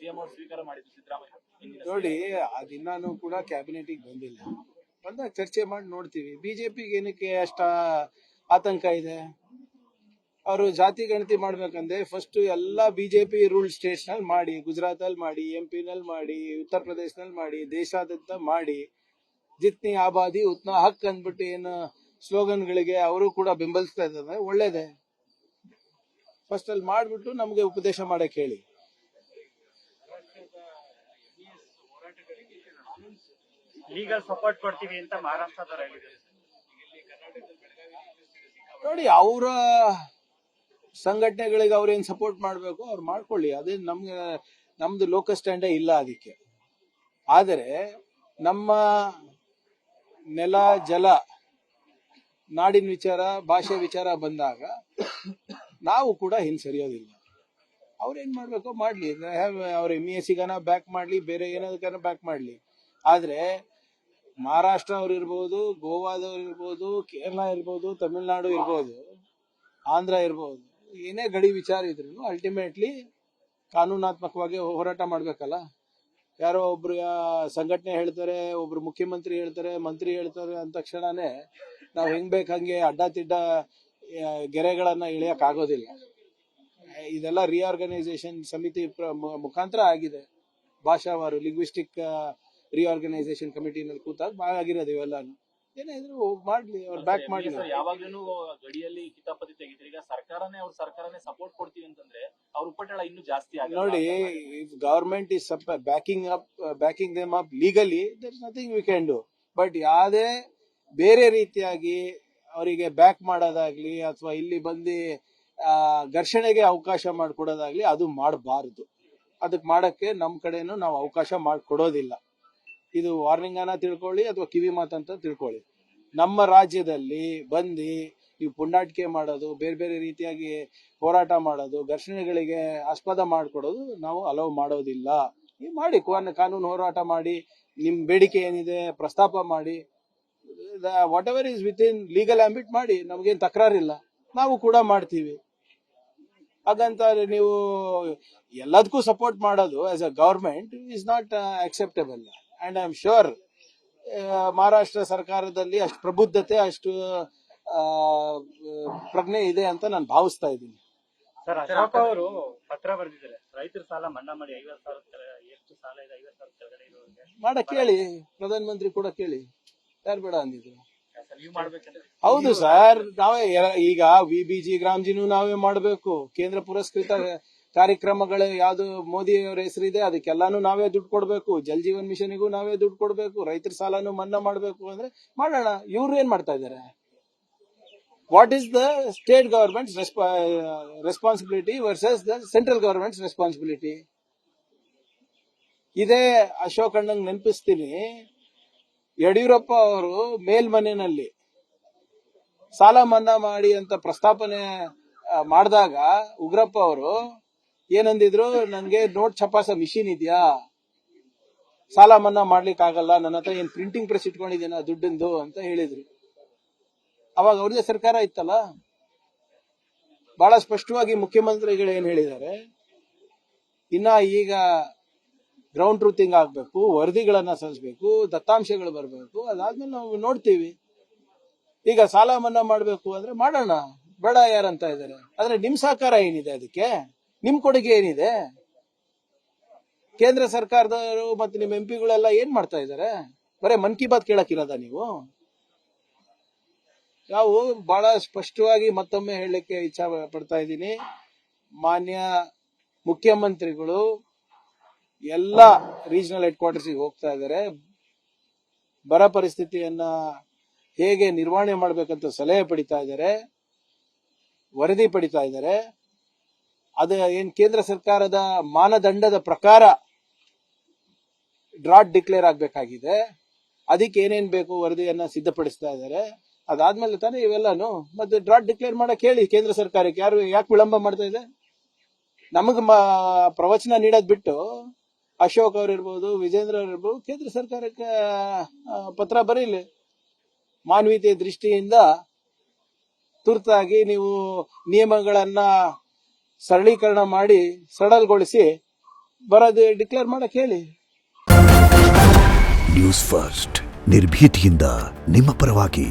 CM ಅವರು ಸ್ವೀಕಾರ ಮಾಡಿದ್ರು ಸಿದ್ದರಾಮಯ್ಯ. ನೋಡಿ ಅದಿನ್ನಾನು ಕೂಡ ಕ್ಯಾಬಿನೆಟ್ ಬಂದಿಲ್ಲ, ಬಂದಾಗ ಚರ್ಚೆ ಮಾಡಿ ನೋಡ್ತೀವಿ. ಬಿಜೆಪಿಗೆ ಏನಕ್ಕೆ ಅಷ್ಟ ಆತಂಕ ಇದೆ? ಅವರು ಜಾತಿ ಗಣತಿ ಮಾಡ್ಬೇಕಂದ್ರೆ ಫಸ್ಟ್ ಎಲ್ಲಾ ಬಿಜೆಪಿ ರೂಲ್ ಸ್ಟೇಟ್ಸ್ ನಲ್ಲಿ ಮಾಡಿ, ಗುಜರಾತ್ ಅಲ್ಲಿ ಮಾಡಿ, MP ನಲ್ಲಿ ಮಾಡಿ, ಉತ್ತರ ಪ್ರದೇಶನಲ್ಲಿ ಮಾಡಿ, ದೇಶಾದ್ಯಂತ ಮಾಡಿ, ಜಿತ್ನಿ ಆಬಾದಿ ಉತ್ನಾ ಹಕ್ ಅಂದ್ಬಿಟ್ಟು ಏನು ಸ್ಲೋಗನ್ಗಳಿಗೆ ಅವರು ಕೂಡ ಬೆಂಬಲಿಸ್ತಾ ಇದ್ದಾರೆ, ಒಳ್ಳೇದೇ. ಫಸ್ಟ್ ಅಲ್ಲಿ ಮಾಡ್ಬಿಟ್ಟು ನಮ್ಗೆ ಉಪದೇಶ ಮಾಡಕ್ ಹೇಳಿ. ಲೀಗಲ್ ಸಪೋರ್ಟ್ ಕೊಡ್ತೀವಿ ಅಂತ ಮಹಾರಾಷ್ಟ್ರದವರು ಹೇಳಿದ್ದಾರೆ. ನೋಡಿ, ಅವರ ಸಂಘಟನೆಗಳಿಗೆ ಅವ್ರೇನ್ ಸಪೋರ್ಟ್ ಮಾಡ್ಬೇಕು ಅವ್ರು ಮಾಡ್ಕೊಳ್ಳಿ, ಅದೇ ನಮ್ದು ಲೋಕಲ್ ಸ್ಟ್ಯಾಂಡೇ ಇಲ್ಲ ಅದಕ್ಕೆ. ಆದರೆ ನಮ್ಮ ನೆಲ ಜಲ ನಾಡಿನ ವಿಚಾರ ಭಾಷೆ ವಿಚಾರ ಬಂದಾಗ ನಾವು ಕೂಡ ಹಿಂಸರಿಯೋದಿಲ್ಲ. ಅವ್ರೇನ್ ಮಾಡ್ಬೇಕೋ ಮಾಡ್ಲಿ, ಅವ್ರ MESCಗಾನ ಬ್ಯಾಕ್ ಮಾಡ್ಲಿ, ಬೇರೆ ಏನಾದಕ್ಕಾನ ಬ್ಯಾಕ್ ಮಾಡ್ಲಿ. ಆದ್ರೆ ಮಹಾರಾಷ್ಟ್ರ ಅವ್ರು ಇರ್ಬೋದು, ಗೋವಾದವ್ರು ಇರ್ಬೋದು, ಕೇರಳ ಇರ್ಬೋದು, ತಮಿಳ್ನಾಡು ಇರ್ಬೋದು, ಆಂಧ್ರ ಇರ್ಬೋದು, ಏನೇ ಗಡಿ ವಿಚಾರ ಇದ್ರು ಅಲ್ಟಿಮೇಟ್ಲಿ ಕಾನೂನಾತ್ಮಕವಾಗಿ ಹೋರಾಟ ಮಾಡ್ಬೇಕಲ್ಲ. ಯಾರೋ ಒಬ್ರು ಸಂಘಟನೆ ಹೇಳ್ತಾರೆ, ಒಬ್ರು ಮುಖ್ಯಮಂತ್ರಿ ಹೇಳ್ತಾರೆ, ಮಂತ್ರಿ ಹೇಳ್ತಾರೆ ಅಂದ ತಕ್ಷಣನೇ ನಾವು ಹೆಂಗ್ ಬೇಕಂಗೆ ಅಡ್ಡಾತಿಡ್ಡ ಗೆರೆಗಳನ್ನ ಇಳಿಯಕ್ ಆಗೋದಿಲ್ಲ. ಇದೆಲ್ಲ ರಿಆರ್ಗನೈಸೇಷನ್ ಸಮಿತಿ ಮುಖಾಂತರ ಆಗಿದೆ. ಭಾಷಾವಾರು ಲಿಂಗ್ವಿಸ್ಟಿಕ್ ರಿಆರ್ಗನೈಸೇಷನ್ ಕಮಿಟಿನಲ್ಲಿ ಕೂತಾಗ ಆಗಿರೋದು ಇವೆಲ್ಲಾನು. ಏನಾದ್ರು ಮಾಡ್ಲಿ, ಅವ್ರು ಬ್ಯಾಕ್ ಮಾಡ್ಲಿ. ಯಾವಾಗ್ಲೂ ಗಡಿಯಲ್ಲಿ ಕಿತಾಪತಿ ತೆಗಿತಾರೆ. ಈಗ ಸರ್ಕಾರನೇ ಸಪೋರ್ಟ್ ಕೊಡ್ತೀವಿ ಅಂತಂದ್ರೆ ಅವ್ರ ಉಪಟಳ ಇನ್ನೂ ಜಾಸ್ತಿ ಆಗುತ್ತೆ. ನೋಡಿ, if government is backing them up legally, there is nothing we can do. But ಯಾವುದೇ ಬೇರೆ ರೀತಿಯಾಗಿ ಅವರಿಗೆ ಬ್ಯಾಕ್ ಮಾಡೋದಾಗ್ಲಿ ಅಥವಾ ಇಲ್ಲಿ ಬಂದು ಘರ್ಷಣೆಗೆ ಅವಕಾಶ ಮಾಡಿಕೊಡೋದಾಗ್ಲಿ ಅದು ಮಾಡಬಾರದು. ಅದಕ್ಕೆ ಮಾಡಕ್ಕೆ ನಮ್ಮ ಕಡೆನೂ ನಾವು ಅವಕಾಶ ಮಾಡಿಕೊಡೋದಿಲ್ಲ. ಇದು ವಾರ್ನಿಂಗ್ ಅನ್ನ ತಿಳ್ಕೊಳ್ಳಿ ಅಥವಾ ಕಿವಿ ಮಾತಂತ ತಿಳ್ಕೊಳ್ಳಿ. ನಮ್ಮ ರಾಜ್ಯದಲ್ಲಿ ಬಂದು ನೀವು ಪುಂಡಾಟಿಕೆ ಮಾಡೋದು, ಬೇರೆ ಬೇರೆ ರೀತಿಯಾಗಿ ಹೋರಾಟ ಮಾಡೋದು, ಘರ್ಷಣೆಗಳಿಗೆ ಆಸ್ಪದ ಮಾಡಿಕೊಡೋದು ನಾವು ಅಲೋ ಮಾಡೋದಿಲ್ಲ. ನೀವು ಮಾಡಿ, ಕಾನೂನು ಹೋರಾಟ ಮಾಡಿ, ನಿಮ್ ಬೇಡಿಕೆ ಏನಿದೆ ಪ್ರಸ್ತಾಪ ಮಾಡಿ, whatever is within legal ambit ಮಾಡಿ, ನಮಗೇನು ತಕರಾರಿಲ್ಲ, ನಾವು ಕೂಡ ಮಾಡ್ತೀವಿ. ಹಾಗಂತ ನೀವು ಎಲ್ಲದಕ್ಕೂ ಸಪೋರ್ಟ್ ಮಾಡೋದು as a government is not acceptable. And I am sure Maharashtra ಸರ್ಕಾರದಲ್ಲಿ ಅಷ್ಟು ಪ್ರಬುದ್ಧತೆ, ಅಷ್ಟು ಪ್ರಜ್ಞೆ ಇದೆ ಅಂತ ನಾನು ಭಾವಿಸ್ತಾ ಇದ್ದೀನಿ. ಸರ್, ಅಶೋಕ್ ಅವರು ಪತ್ರ ಬರೆದಿದ್ದಾರೆ, ರೈತರ ಸಾಲ ಮನ್ನಾ ಮಾಡಿ 50,000 ಎಷ್ಟು ಸಾಲ ಇದೆ 50,000 ಕೆಳಗಡೆ ಇರೋರಿಗೆ ಮಾಡಕ್ ಕೇಳಿ, ಪ್ರಧಾನ ಮಂತ್ರಿ ಕೂಡ ಕೇಳಿ, ಯಾರು ಬೇಡ ಅಂದಿದ್ರು. ಹೌದು ಸರ್, ನಾವೇ ಈಗ VBG ಗ್ರಾಮ್ಜಿನೂ ನಾವೇ ಮಾಡಬೇಕು. ಕೇಂದ್ರ ಪುರಸ್ಕೃತ ಕಾರ್ಯಕ್ರಮಗಳು ಯಾವ್ದು ಮೋದಿ ಅವರ ಹೆಸರಿದೆ ಅದಕ್ಕೆಲ್ಲಾನು ನಾವೇ ದುಡ್ಡು ಕೊಡ್ಬೇಕು. ಜಲ್ ಜೀವನ್ ಮಿಷನ್ಗೂ ನಾವೇ ದುಡ್ಡು ಕೊಡ್ಬೇಕು. ರೈತರ ಸಾಲನು ಮನ್ನಾ ಮಾಡ್ಬೇಕು ಅಂದ್ರೆ ಮಾಡೋಣ. ಇವ್ರು ಏನ್ ಮಾಡ್ತಾ ಇದಾರೆ? What is the state governments responsibility versus the central governments responsibility? ಇದೇ ಅಶೋಕ್ ಅಣ್ಣಂಗ್ ನೆನಪಿಸ್ತೀನಿ. ಯಡಿಯೂರಪ್ಪ ಅವರು ಮೇಲ್ಮನೆಯಲ್ಲಿ ಸಾಲ ಮನ್ನಾ ಮಾಡಿ ಅಂತ ಪ್ರಸ್ತಾಪನೆ ಮಾಡಿದಾಗ ಉಗ್ರಪ್ಪ ಅವರು ಏನಂದಿದ್ರು, ನನ್ಗೆ ನೋಟ್ ಛಪಾಸ ಮಿಷಿನ್ ಇದೆಯಾ, ಸಾಲ ಮನ್ನಾ ಮಾಡ್ಲಿಕ್ಕೆ ಆಗಲ್ಲ, ನನ್ನ ಹತ್ರ ಏನ್ ಪ್ರಿಂಟಿಂಗ್ ಪ್ರೆಸ್ ಇಟ್ಕೊಂಡಿದ್ದೇನ ದುಡ್ಡಿಂದು ಅಂತ ಹೇಳಿದ್ರು. ಅವಾಗ ಅವ್ರದೇ ಸರ್ಕಾರ ಇತ್ತಲ್ಲ. ಬಹಳ ಸ್ಪಷ್ಟವಾಗಿ ಮುಖ್ಯಮಂತ್ರಿಗಳು ಏನ್ ಹೇಳಿದ್ದಾರೆ, ಇನ್ನ ಈಗ ಗ್ರೌಂಡ್ ಟ್ರೂತಿಂಗ್ ಆಗ್ಬೇಕು, ವರದಿಗಳನ್ನ ಸಲ್ಲಿಸಬೇಕು, ದತ್ತಾಂಶಗಳು ಬರಬೇಕು, ಅದಾದ್ಮೇಲೆ ನಾವು ನೋಡ್ತೀವಿ. ಈಗ ಸಾಲ ಮನ್ನಾ ಮಾಡ್ಬೇಕು ಅಂದ್ರೆ ಮಾಡೋಣ, ಬೇಡ ಯಾರಂತ ಇದ್ದಾರೆ. ಆದ್ರೆ ನಿಮ್ ಸಹಕಾರ ಏನಿದೆ, ಅದಕ್ಕೆ ನಿಮ್ ಕೊಡುಗೆ ಏನಿದೆ? ಕೇಂದ್ರ ಸರ್ಕಾರದವರು ಮತ್ತೆ ನಿಮ್ MP ಗಳೆಲ್ಲ ಏನ್ ಮಾಡ್ತಾ ಇದ್ದಾರೆ? ಬರೇ ಮನ್ ಕಿ ಬಾತ್ ಕೇಳಕ್ಕಿರೋದ ನೀವು? ನಾವು ಬಹಳ ಸ್ಪಷ್ಟವಾಗಿ ಮತ್ತೊಮ್ಮೆ ಹೇಳಲಿಕ್ಕೆ ಇಚ್ಛಾ ಪಡ್ತಾ ಇದ್ದೀನಿ, ಮಾನ್ಯ ಮುಖ್ಯಮಂತ್ರಿಗಳು ಎಲ್ಲ ರೀಜನಲ್ ಹೆಡ್ ಕ್ವಾರ್ಟರ್ಸ್ಗೆ ಹೋಗ್ತಾ ಇದ್ದಾರೆ. ಬರ ಪರಿಸ್ಥಿತಿಯನ್ನ ಹೇಗೆ ನಿರ್ವಹಣೆ ಮಾಡಬೇಕಂತ ಸಲಹೆ ಪಡಿತಾ ಇದ್ದಾರೆ, ವರದಿ ಪಡಿತಾ ಇದ್ದಾರೆ. ಅದು ಏನ್ ಕೇಂದ್ರ ಸರ್ಕಾರದ ಮಾನದಂಡದ ಪ್ರಕಾರ ಡ್ರಾಟ್ ಡಿಕ್ಲೇರ್ ಆಗ್ಬೇಕಾಗಿದೆ. ಅದಕ್ಕೆ ಏನೇನ್ ಬೇಕು ವರದಿಯನ್ನ ಸಿದ್ಧಪಡಿಸ್ತಾ ಇದ್ದಾರೆ. ಅದಾದ್ಮೇಲೆ ತಾನೇ ಇವೆಲ್ಲಾನು. ಮತ್ತೆ ಡ್ರಾಟ್ ಡಿಕ್ಲೇರ್ ಮಾಡಕ್ ಹೇಳಿ ಕೇಂದ್ರ ಸರ್ಕಾರಕ್ಕೆ. ಯಾಕೆ ವಿಳಂಬ ಮಾಡ್ತಾ ಇದೆ? ನಮಗ್ ಪ್ರವಚನ ನೀಡೋದ್ ಬಿಟ್ಟು ಅಶೋಕ್ ಅವ್ರಿರ್ಬೋದು, ವಿಜೇಂದ್ರ ಅವ್ರಿರ್ಬೋದು, ಕೇಂದ್ರ ಸರ್ಕಾರಕ್ಕೆ ಪತ್ರ ಬರೀಲಿ. ಮಾನವೀಯತೆ ದೃಷ್ಟಿಯಿಂದ ತುರ್ತಾಗಿ ನೀವು ನಿಯಮಗಳನ್ನ ಸರಳೀಕರಣ ಮಾಡಿ, ಸರಳಗೊಳಿಸಿ ಬರೋದು ಡಿಕ್ಲೇರ್ ಮಾಡಕ್ ಹೇಳಿ. ನ್ಯೂಸ್ ಫಸ್ಟ್ ನಿರ್ಭೀತಿಯಿಂದ ನಿಮ್ಮ ಪರವಾಗಿ.